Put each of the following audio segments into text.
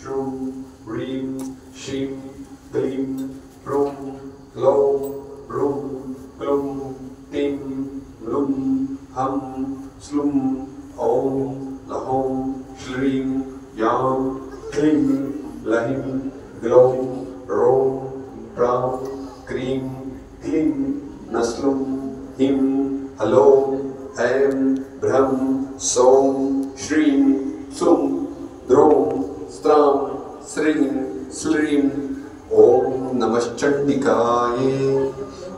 श्रूं ह्रीं श्रीं क्लीं प्रूं ग्लौं रूं क्लुं क्लीं लुं हं स्लुं ॐ लहौं श्रीं यां क्लीं लहीं ग्लौं रौं प्रां क्रीं क्लीं नस्लुं हिं हलौं ऐं भ्रं सौं श्रीं सुं द्रौं स्त्रां श्रीं श्रीं ॐ नमश्चंडिकाय।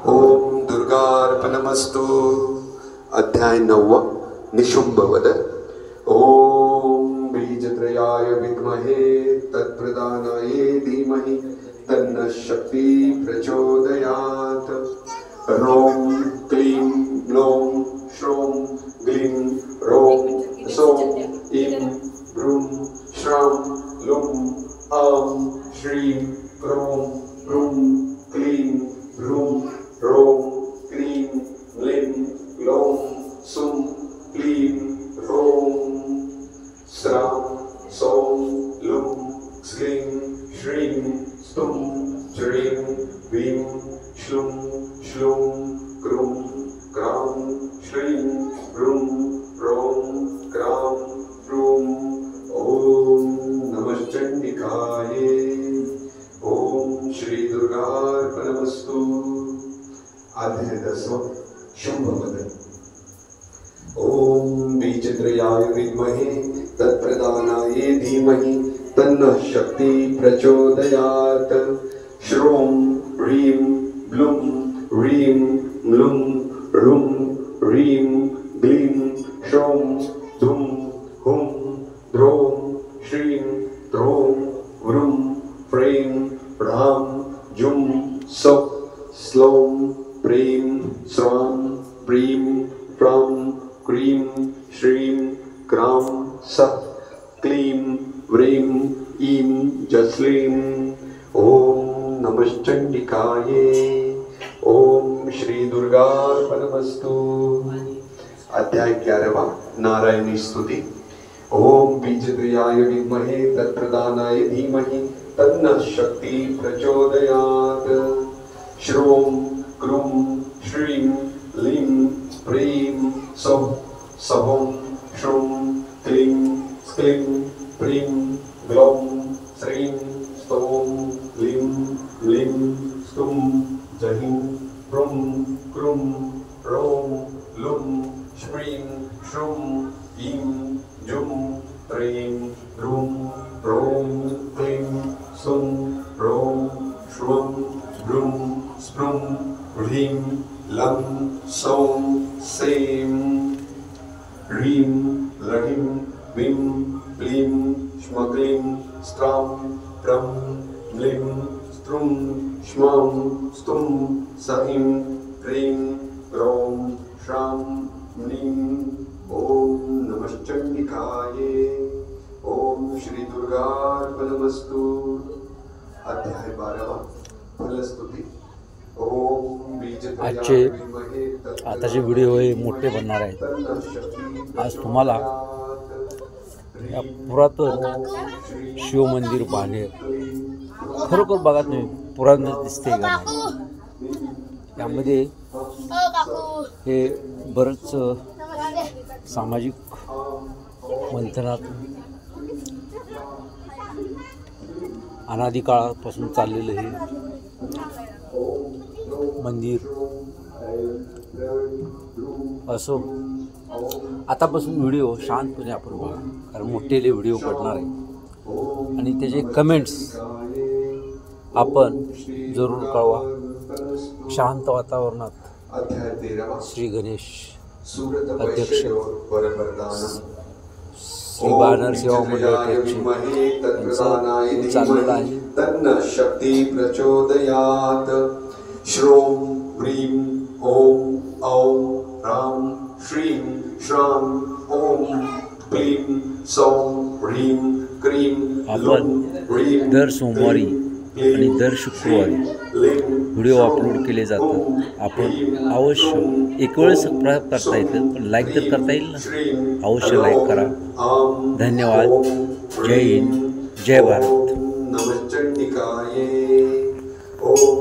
ॐ दुर्गार्पणमस्तु। अध्याय 9 निशुंभवध। ॐ बीजत्रयाय विद्महे तत्प्रदानाय धीमहि तन्नः शक्ति प्रचोदयात्। ह्रौं क्लीं ग्लौं श्रौं ग्लीं रौं सौं ईं ब्रूं श्रां लुं आं श्रीं क्रों ब्रूं क्लीं ब्रूं रौं क्लीं ग्लीं ग्लौं सुं क्लीं रौं स्रां सौं लुं क्लीं श्रीं स्तुं श्रीं ह्रीं श्लुं श्लुं क्रूं क्रां श्रीं ब्रूं रौं क्रां ब्रूं ॐ नमश्चंडिकाय। ॐ श्री दुर्गार्पणमस्तु। अध्याय 10 शुंभवध। ॐ बीजत्रयाय विद्महे तत्प्रदानाय धीमहि तन्नः शक्ति प्रचोदयात्। श्रों ह्रीं ब्लूं ह्रीं म्लूं ह्रूं ह्रीं ग्लीं श्रौं धुं हुं द्रौं श्रीं द्रौं व्रूं फ्रें ह्रां जुं सौं स्लौं प्रीं स्रां प्रीं प्रां क्रीं श्रीं क्रां सत् क्लीं व्रीं ईं जस्लीं ॐ नमश्चंडिकाय। ॐ श्री दुर्गार्पणमस्तु। अध्याय 11 नारायणी स्तुति। ॐ बीजत्रयाय विद्महे तत्प्रदानाय धीमहि तन्नः शक्ति प्रचोदयात्। श्रों क्रूं श्रीं लीं प्रीं सौं सहुं श्रूं क्लीं क्लीं प्रीं ग्लौं श्रीं स्तौं लीं लीं स्तुं जहीं प्रुं क्रूं रौं लुं श्रीं श्रूं ईं जुं त्रीं रूं रौं क्लीं सुं रौं श्रुं ब्रूं स्प्रुं ह्रीं लं सौं सें ह्रीं लहीं वीं प्लीं श्मक्लीं स्त्रां प्रं म्लीं स्त्रुं श्मां स्तुं सहीं प्रीं रौं श्रां म्लीं ॐ नमश्चंडिकाय। ॐ श्री दुर्गार्पणमस्तु। अध्याय 12 फलस्तुति। आताचे व्हिडिओ हे मोठे बनणार आहेत। आज तुम्हाला या पुरातन शिव मंदिर बाहेर खरोखर बघा तुम्ही पुरातन दिसते का नाही। यामध्ये हे बरंच सामाजिक मंथनात अनादी काळापासून चाललेलं हे मंदिर असो। आतापासून व्हिडिओ शांतपणे आपण बघा, कारण मोठेले व्हिडिओ पडणार आहे आणि त्याचे कमेंट्स आपण जरूर कळवा। शांत वातावरणात श्री गणेश अध्यक्ष श्री बानर सेवा मंडळ चाललेला आहे। तन्न शक्ती प्रचोदयात्। श्रों ह्रीं ॐ औं ह्रां श्रीं श्रां ॐ क्लीं सौं ह्रीं क्रीं आपण दर सोमवारी आणि दर शुक्रवारी व्हिडिओ अपलोड केले जातात। आपण अवश्य एक वेळ सबस्क्राईब करता येतं, पण लाईक तर करता येईल ना, अवश्य लाईक करा। धन्यवाद। जय हिंद, जय भारत. ओम नमः चंडिकाये. ओम